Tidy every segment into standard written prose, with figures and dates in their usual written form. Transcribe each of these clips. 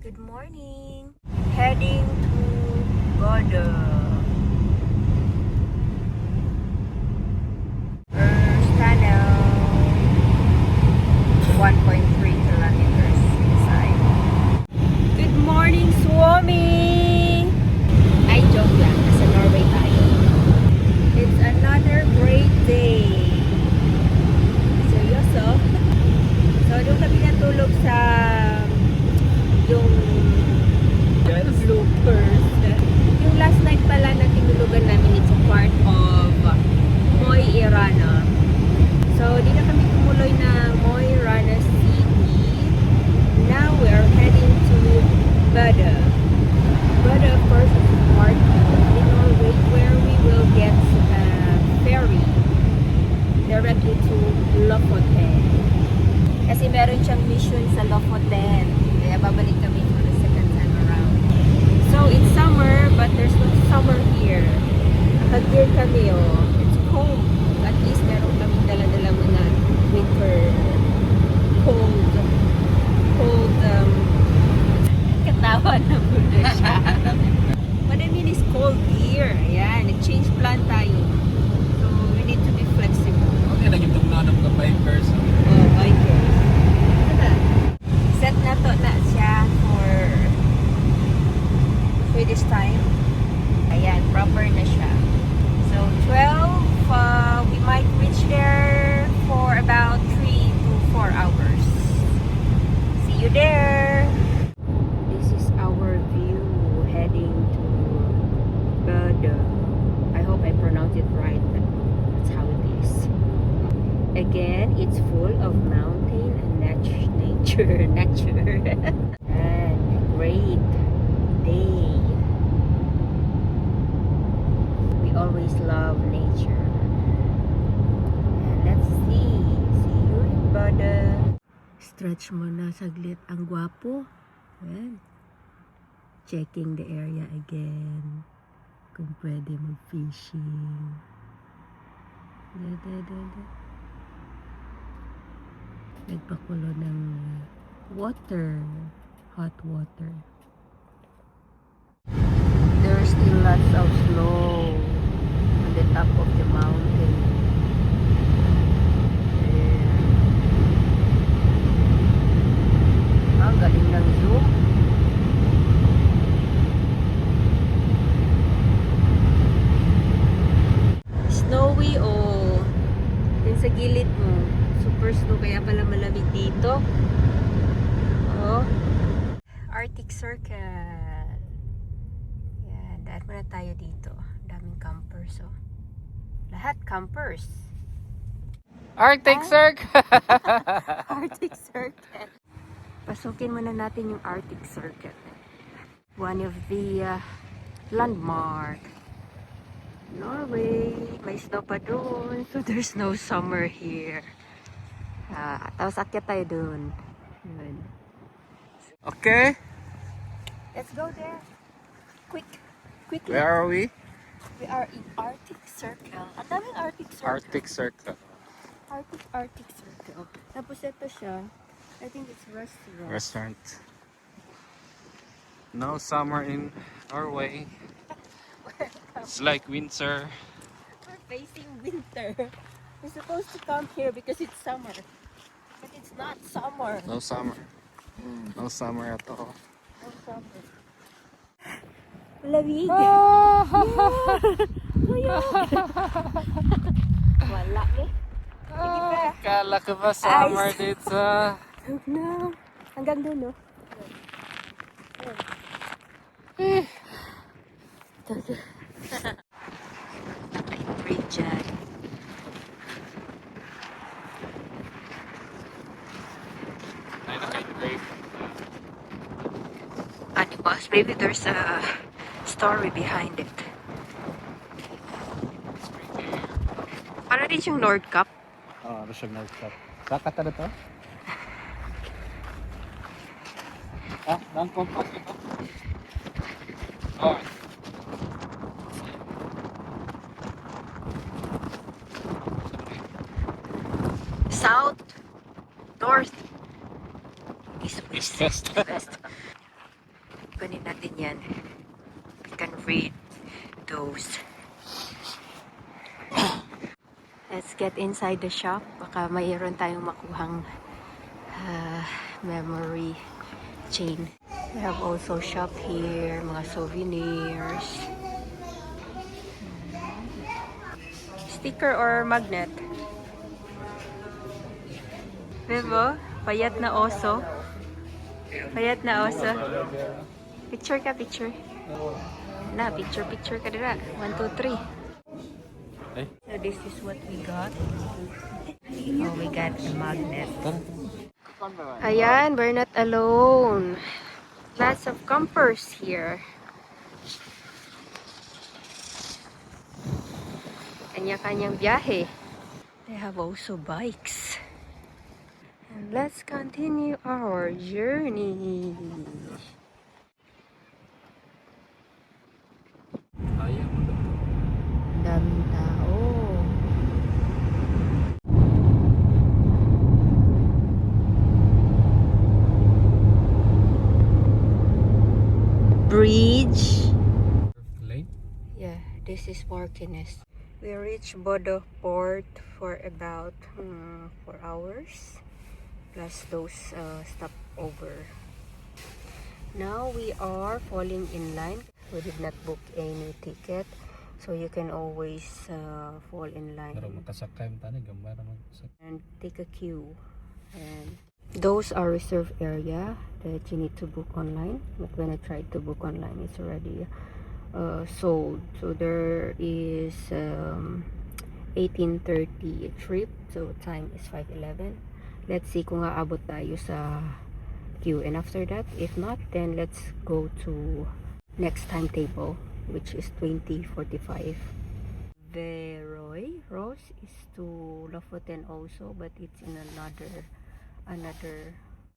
Good morning. Heading to Bodø. First tunnel. 1.3 kilometers inside. Good morning, Swami! Ay, joke lang. Nasa Norway tayo. It's another great day. Seryoso? So, doon kami natulog sa yung bloopers. Yung last night pala na tinulugan namin, it's a part of Mo i Rana. So, di na kami tumuloy na Mo i Rana City. Now we are heading to Bodø. Bodø, of course, is a part in Norway where we will get a ferry directly to Lofoten. Kasi meron siyang mission sa Lofoten. Kaya babalik kami for the second time around. So, it's summer, but there's no summer here. Nakag-gear kami, oh. It's cold. At least meron kami dala-dala mo na winter cold. Katawa na muna siya. What I mean is cold here. Ayan, nag-change plan tayo. So, we need to be flexible. Okay, nagitugnaw ng bikers. Oh, bikers. Set na to na siya for this time. Ayan, proper na siya. So, 12, we might reach there for about 3 to 4 hours. See you there! This is our view heading to Bodø. I hope I pronounced it right, but that's how it is. Again, it's full of mountain and nature. And great day. We always love nature. And let's see you in Bodø. Stretch mo na saglit. Ang gwapo. Ayan. Checking the area again. Kung pwede mag-fishing. Nagpakulo ng water, hot water. There's still lots of snow on the top of the mountain. Ang galing ng zoom. Snowy o din sa gilid mo. Super snow, kaya pala malamig dito. Oh. Arctic Circle. Yan, dahil muna tayo dito. Daming campers, oh. Lahat campers. Arctic Circle! Arctic Circle. Pasukin muna natin yung Arctic Circle. One of the landmark. Norway. May snow pa doon. So there's no summer here. Tapos akyat tayo dun. Yun. Okay, Let's go there. Quickly. where are we? We are in Arctic Circle. Ang daming Arctic Circle. Arctic Circle. Arctic Circle. Tapos ito siya. I think it's Restaurant. No summer in Norway. It's like winter. We're facing winter. We're supposed to come here because it's summer. But it's not summer. No summer. No summer at all. No summer. Lamig. Wala eh. Hindi pa. Kala ko ba summer Ice. dito? No. Hanggang doon, no? Great Jack. Animals. Maybe there's a story behind it. Para rin yung Nord Cup. Oh, ano siya nag-cut? Kakata na to? Ah, non-compact ito? Oh. South, north, east, East, west. west. read those. Let's get inside the shop. Baka mayroon tayong makuhang memory chain. We have also shop here, mga souvenirs. Sticker or magnet? Bebo, payat na oso. Payat na oso. Picture ka, picture. Na, picture ka dira. 1, 2, 3. So this is what we got. Oh, we got a magnet. Ayan, we're not alone. Lots of campers here. Kanya-kanyang biyahe. They have also bikes. And let's continue our journey. Daming tao. Bridge. Lane? Yeah, this is Martinez. We reached Bodo Port for about 4 hours plus those stopover. Now we are falling in line. We did not book any ticket, so you can always fall in line and take a queue. And those are reserved area that you need to book online, but when I tried to book online, it's already sold. So there is 18:30 trip, so time is 5:11. Let's see kung aabot tayo sa queue, and after that, if not, then let's go to next timetable, which is 20:45. Veroy Rose is to Lofoten also, but it's in another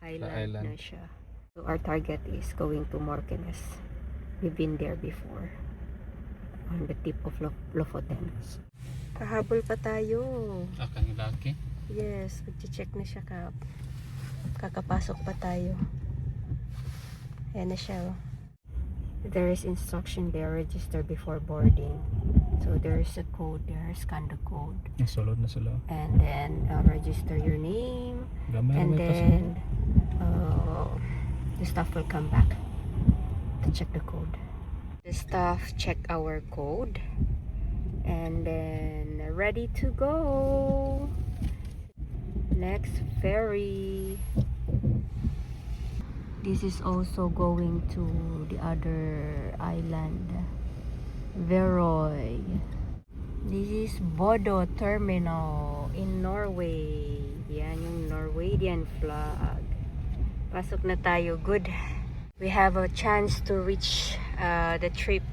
island na siya. So our target is going to Martinez. We've been there before, on the tip of Lofoten. Pahabol pa tayo. Akang laki. Yes, mag-check na siya kakapasok pa tayo. Ayan na siya. There is instruction there, register before boarding. So there's a code there, scan the code. Nasulod na sila. And then register your name. And then the staff will come back to check the code. The staff check our code. And then ready to go. Next ferry. This is also going to the other island, Veroy. This is Bodo Terminal in Norway. Yan yung Norwegian flag. Pasok na tayo. Good. We have a chance to reach the trip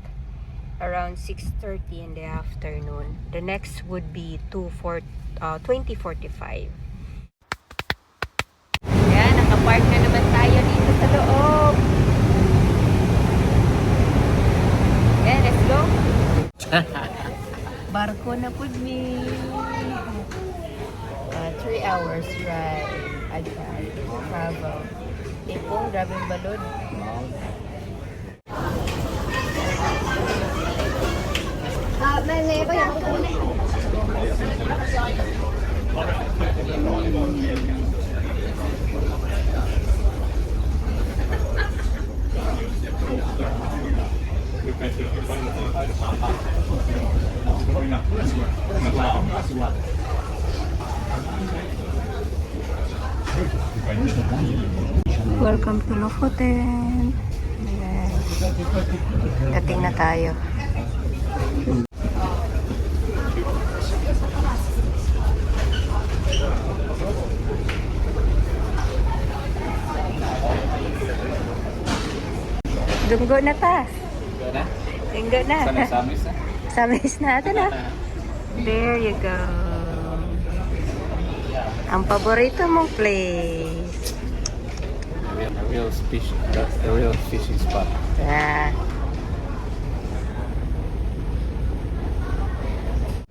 around 6:30 in the afternoon. The next would be 20:45. Ayan, nakapark na naman tayo dito sa loob. Ayan, let's go. Barko na po ni. 3 hours ride. Agad. Travel. Ipong, grabe yung balod. Welcome to Lofoten. Yes. Dating na tayo. Dunggo na ta. Dunggo na. Samis na. Samis na. Ito na. There you go. Ang paborito mong place. The real fishing spot. Yeah.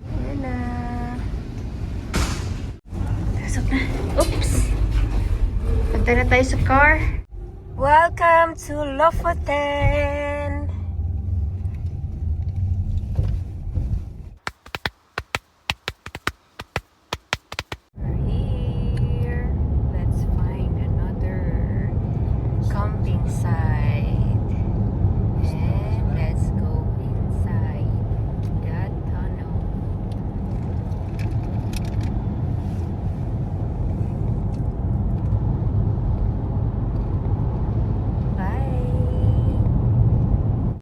Ayan na. Pasok na. Oops. Punta na tayo sa car. Welcome to Lofoten.